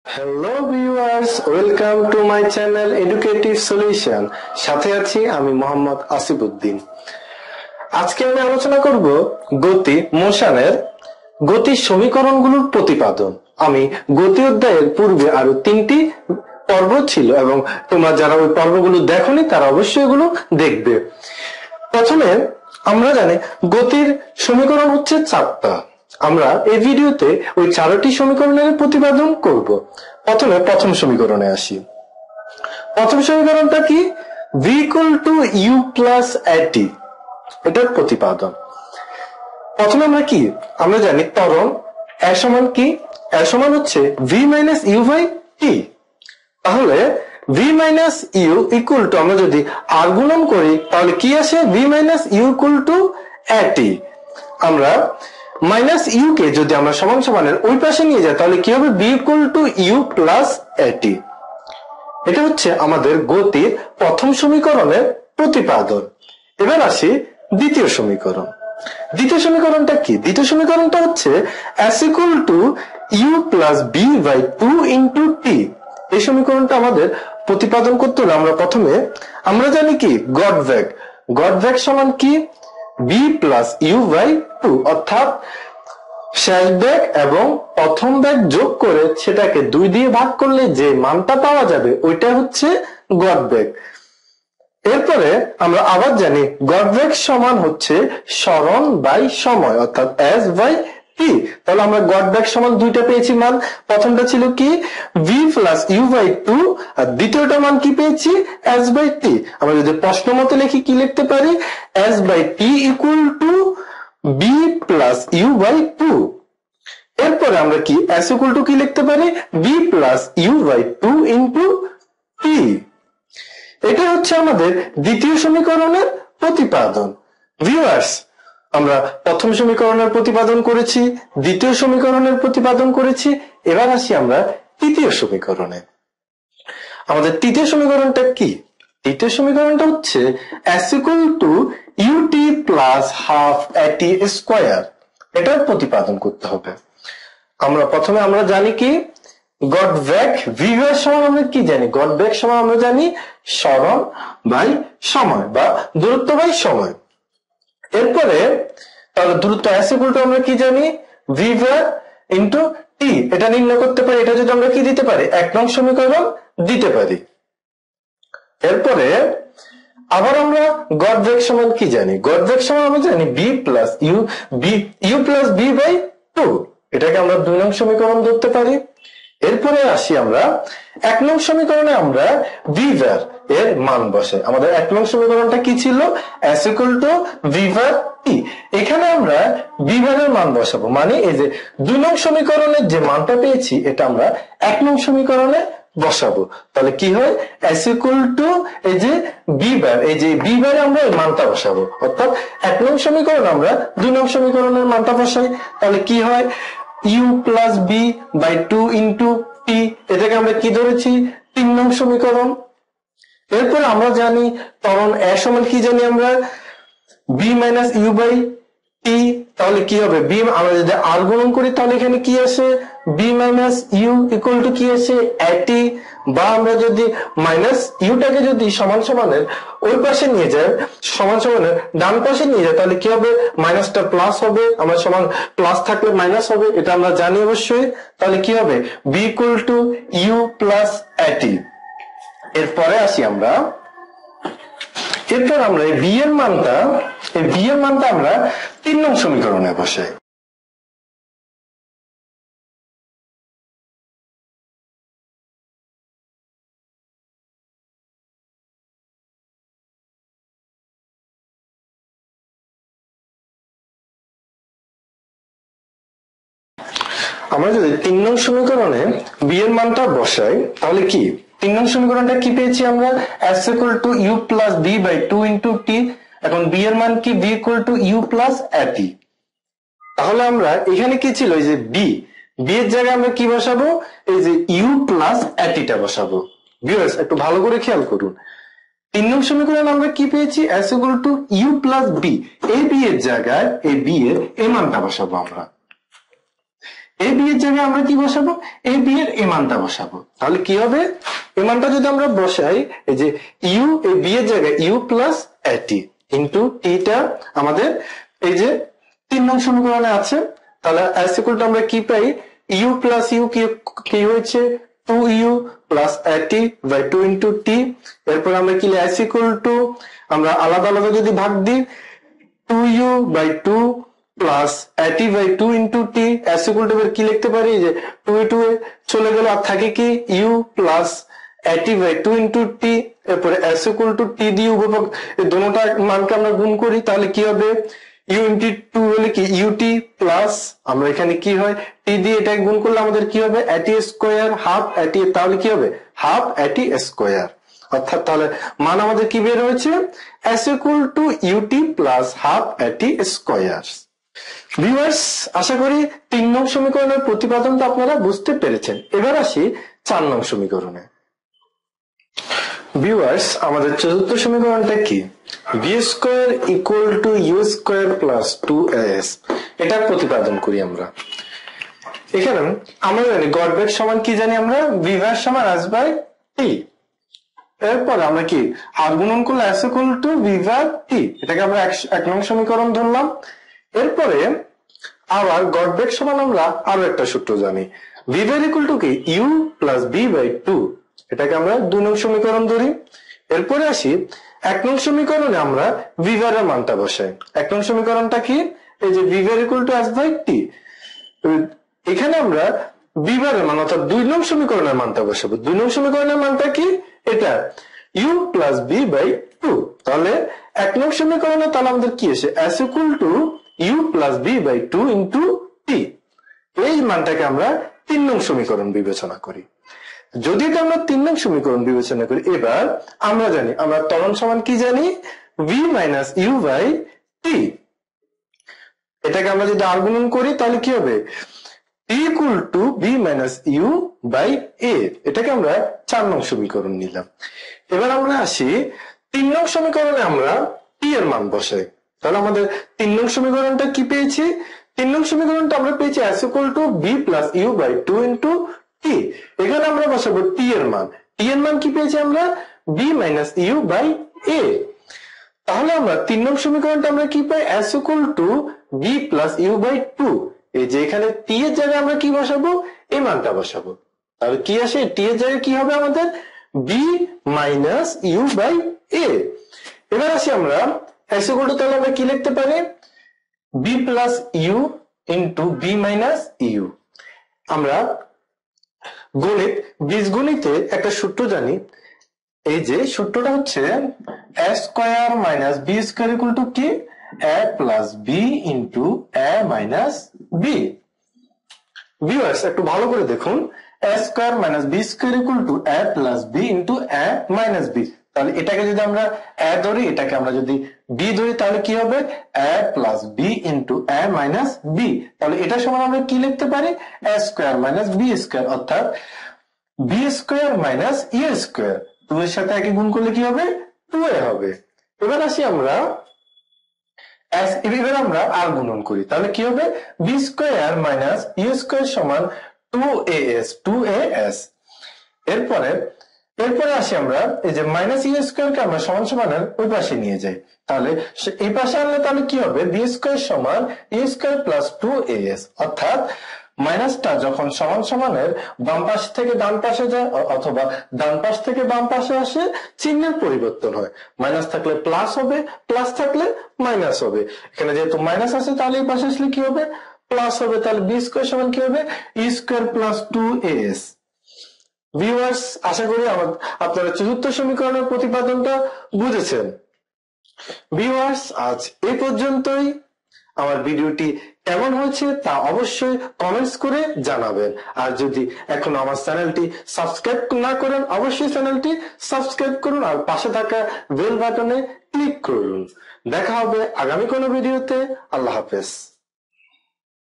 Hello viewers, welcome to my channel educative solution. সাথে আছি আমি মোহাম্মদ আসিফউদ্দিন। আজকে আমি আলোচনা করব মোশনের গতির সমীকরণগুলোর প্রতিপাদন। আমি গতি অধ্যায়ের পূর্বে আরো 3টি পর্ব ছিল এবং তোমরা যারা ওই পর্বগুলো দেখোনি তারা অবশ্যই এগুলো দেখবে। প্রথমে আমরা জানি গতির সমীকরণ হচ্ছে 4টা। আমরা এই ভিডিওতে ওই 4টি সমীকরণের প্রতিপাদন করব। প্রথমে প্রথম সমীকরণে আসি। প্রথম সমীকরণটা কি? v = u + at, এটার প্রতিপাদন। প্রথমে আমরা জানি ত্বরণ a সমান কি? a সমান হচ্ছে v - u/t। তাহলে v - u = আমরা যদি r গুণন করি তাহলে কি আসে? v - u = at। আমরা মাইনাস ইউ কে যদি আমরা সমান সমানের ওই পাশে নিয়ে যাই তাহলে কি হবে? v = u + at। এটা হচ্ছে আমাদের গতির প্রথম সমীকরণের প্রতিপাদন। এবার আসি দ্বিতীয় সমীকরণ। দ্বিতীয় সমীকরণটা কি? দ্বিতীয় সমীকরণটা হচ্ছে s = u + b/2 * t। এই সমীকরণটা আমাদের প্রতিপাদন করতে হলে আমরা জানি কি গড় বেগ সমান কি? b + u/2, অর্থাৎ শেষ বেগ এবং প্রথম বেগ যোগ করে সেটাকে 2 দিয়ে ভাগ করলে যে মানটা পাওয়া যাবে ওইটা হচ্ছে গড় বেগ। এরপরে আমরা আবার জানি গড় বেগ সমান হচ্ছে সরণ বাই সময়, অর্থাৎ s/t। তাহলে আমরা গড় বেগ সমান দুইটা পেয়েছি মান। প্রথমটা ছিল কি? v + u/2, আর দ্বিতীয়টা মান কি পেয়েছি? s/t। আমরা যদি প্রশ্ন মতে লিখি কি লিখতে পারি? s/t = b + u/2। এরপরে আমরা কি s = কি লিখতে পারি? b + u/2 * t। এটা হচ্ছে আমাদের দ্বিতীয় সমীকরণের প্রতিপাদন। ভিউয়ার্স, আমরা প্রথম সমীকরণের প্রতিপাদন করেছি, দ্বিতীয় সমীকরণের প্রতিপাদন করেছি। এবার আসি আমরা তৃতীয় সমীকরণে। আমাদের তৃতীয় সমীকরণটা কি? তৃতীয় সমীকরণটা হচ্ছে s = ut + ½ at²। এটার প্রতিপাদন করতে হবে। প্রথমে আমরা জানি কি গড় বেগ v এর সমান আমরা কি জানি? গড় বেগ সমান আমরা জানি সরণ বাই সময় বা দূরত্ব বাই সময়। এরপরে তাহলে দূরত্ব s = আমরা কি জানি? v * t। এটা নির্ণয় করতে পারি। এটা যদি আমরা কি দিতে পারি? 1 নং সমীকরণ দিতে পারি। এরপরে আবার আমরা গড় বেগ সমান কি জানি? গড় বেগ সমান আমরা জানি b + u + b/2। এটাকে আমরা 2 নং সমীকরণ ধরতে পারি। এরপরে আসি আমরা 1 নং সমীকরণে আমরা v এর মান বসাই। আমাদের 1 নং সমীকরণটা কি ছিল? s = v/t। এখানে আমরা v এর মান বসাবো, মানে এই যে 2 নং সমীকরণের যে মানটা পেয়েছি এটা আমরা 1 নং সমীকরণে বসাবো। তাহলে কি হয়? s = এই যে v আমরা এই মানটা বসাবো, অর্থাৎ 1 নং সমীকরণ আমরা 2 নং সমীকরণের মানটা বসাই। তাহলে কি হয়? u + b/2 * t। এটাকে আমরা কি ধরেছি? 3 নং সমীকরণ। এরপর আমরা জানি ত্বরণ a সমান কি জানি? আমরা b - u/t। তাহলে কি হবে? আমরা যদি r গুণন করি তাহলে এখানে কি আসে? b - u = কি আসে? at। বা আমরা যদি - u-টাকে যদি সমান সমানের ওই পাশে নিয়ে যাই, সমান সমানের ডান পাশে নিয়ে যাই তাহলে কি হবে? মাইনাসটা প্লাস হবে। আমরা সমান প্লাস থাকলে মাইনাস হবে, এটা আমরা জানি অবশ্যই। তাহলে কি হবে? b = u + at। এরপরে আসি আমরা এই v এর মানটা আমরা 3 নং সমীকরণে বসাই। আমরা যদি 3 নং সমীকরণে b এর মানটা বসাই তাহলে কি 3 নং সমীকরণটা কি পেয়েছি আমরা? s = u + b/2 * t। এখন b এর মান কি? b = u + at। তাহলে আমরা এখানে কি ছিল? এই যে b এর জায়গায় আমরা কি বসাবো? এই যে u + at-টা বসাবো। ভিউয়ার্স, একটু ভালো করে খেয়াল করুন। 3 নং সমীকরণ আমরা কি পেয়েছি? s = u + b। এই b এর জায়গায় এই b এর এই মানটা বসাবো আমরা। এই b বি এর জায়গায় আমরা কি বসাবো, এ বি এর এ মানটা বসাবো। তাহলে কি হবে, এ মানটা যদি আমরা বসাই, এই যে ইউ এ বি এর জায়গায় U plus A T into টিটা আমাদের এই যে 3 নং সমীকরণে আছে। তাহলে এস ইকুয়াল টু আমরা কি পাই, ইউ প্লাস ইউ কি হয়েছে 2u plus a t by 2 into টি। এরপর আমরা কি এস ইকুয়াল টু আমরা আলাদা আলাদা যদি ভাগ দিই 2u by 2 plus a t by 2 into t. S equal to কি লিখতে পারি, যে 2 এ 2 এ চলে গেল, আর থাকে কি you plus a t by 2 into টি। এরপরে এস ইকুয়াল টু টি দিয়ে উপভোগ এই দুটোটা মানকে আমরা গুণ করি, তাহলে কি হবে ইউ ইন্টু 2 হলে কি ইউটি প্লাস আমরা এখানে কি হয় টি দিয়ে এটা গুণ করলে আমাদের কি হবে এটি স্কোয়ার হাফ এটি, তাহলে কি হবে হাফ এটি স্কোয়ার। অর্থাৎ তাহলে মান আমাদের কি বের হয়েছে, s equal to u t plus half a t square. Viewers, আশা করি 3 নং সমীকরণের প্রতিপাদনটা আপনারা বুঝতে পেরেছেন। এবার আসি 4 নং সমীকরণে। ভিউয়ার্স, আমাদের চতুর্থ সমীকরণটা কি, v square equal to u square plus 2as, এটা প্রতিপাদন করি আমরা। এখানে আমরা জানি গড় বেগ সমান কি জানি আমরা, ভি ভার সমান এস বাই টি। এরপর আমরা কি আর গুণন করলে এস ইকুয়াল টু ভি ভার টি, এটাকে আমরা 1 নং সমীকরণ ধরলাম। এরপরে আবার গড় বেগ সমান আমরা আরো একটা সূত্র জানি, ভি ভার ইকুয়াল টু কি ইউ প্লাস বি বাই 2, এটাকে আমরা 2 নং সমীকরণ ধরি। এরপরে আসি 1 নং সমীকরণে আমরা ভি ভার এর মানটা বসাই। 1 নং সমীকরণটা কি, এই যে ভি ভার equal to S by T, এখানে আমরা ভি ভার এর মান অর্থাৎ 2 নং সমীকরণের মানটা বসাবো। 2 নং সমীকরণের মানটা কি, এটা ইউ প্লাস বি বাই 2। তাহলে 1 নং সমীকরণে তাহলে আমাদের কি আসে, S equal to U plus B by 2 into T. এই মানটাকে আমরা 3 নং সমীকরণ বিবেচনা করি। যদি এটা আমরা 3 নং সমীকরণ বিবেচনা করি, এবার আমরা জানি আমরা ত্বরণ সমান কি জানি, V minus U by T. এটাকে আমরা যদি আর গুণন করি তাহলে কি হবে, T equal to B minus U by A. এটাকে আমরা 4 নং সমীকরণ নিলাম। এবার আমরা আসি 3 নং সমীকরণে আমরা টি এর মান বসাই। তাহলে আমাদের 3 নং সমীকরণটা কি পেয়েছি, 3 নং সমীকরণটা আমরা পেয়েছি S equal to B plus U by 2 into T. এখানে আমরা বসাবো টি এর মান, টি এর মান কি পেয়েছি আমরা, B minus U by A. তাহলে আমরা 3 নং সমীকরণটা আমরা কি পাই, S equal to B plus U by 2। এই যে এখানে টি এর জায়গায় আমরা কি বসাবো, এই মানটা বসাবো। তাহলে কি আসে, টি এর জায়গায় কি হবে আমাদের বি মাইনাস ইউ বাই এ। এবার আসি আমরা এস ইকুয়াল টু, তাহলে আমরা কি লিখতে পারি, v plus u into v minus u. আমরা গণিত বীজগণিতে একটা সূত্র জানি, এই যে সূত্রটা হচ্ছে A square minus B square equal to কি, A plus B into A minus B. Viewers, একটু ভালো করে দেখুন, A square minus B square equal to A plus B into A minus B. তাহলে এটাকে যদি আমরা এ ধরি, এটাকে আমরা যদি বি ধরি, তাহলে কি হবে এ plus B into A minus B. তাহলে এটা সমান আমরা কি লিখতে পারি, এ স্কোয়ার মাইনাস বি স্কোয়ার, অর্থাৎ B square minus E square. 2 এর সাথে একে গুণ করলে কি হবে, 2a হবে। এবার আসি আমরা এবার আমরা আর গুণন করি, তাহলে কি হবে B square minus E square সমান 2as। এরপরে আসি আমরা এই যে মাইনাস ই স্কোয়ার কে আমরা সমান সমানের ওই পাশে নিয়ে যাই। তাহলে এই পাশে আনলে তাহলে কি হবে, বি স্কোয়ার সমান ই স্কোয়ার প্লাস 2as। অর্থাৎ মাইনাসটা যখন সমান সমানের বাম পাশ থেকে ডান পাশে যায় অথবা ডান পাশ থেকে বাম পাশে আসে, চিহ্নের পরিবর্তন হয়। মাইনাস থাকলে প্লাস হবে, প্লাস থাকলে মাইনাস হবে। এখানে যেহেতু মাইনাস আছে, তাহলে এই পাশে আসলে কি হবে, প্লাস হবে। তাহলে বি স্কোয়ার সমান কি হবে, ই স্কোয়ার প্লাস 2as। ভিউয়ার্স, আশা করি আপনারা চতুর্থ সমীকরণের প্রতিপাদনটা বুঝেছেন। ভিউয়ার্স, আজ এই পর্যন্তই। আমার ভিডিওটি কেমন হয়েছে তা অবশ্যই কমেন্টস করে জানাবেন। আর যদি এখনো আমার চ্যানেলটি সাবস্ক্রাইব না করেন, অবশ্যই চ্যানেলটি সাবস্ক্রাইব করুন আর পাশে থাকা বেল বাটনে ক্লিক করুন। দেখা হবে আগামী কোনো ভিডিওতে। আল্লাহ হাফেজ।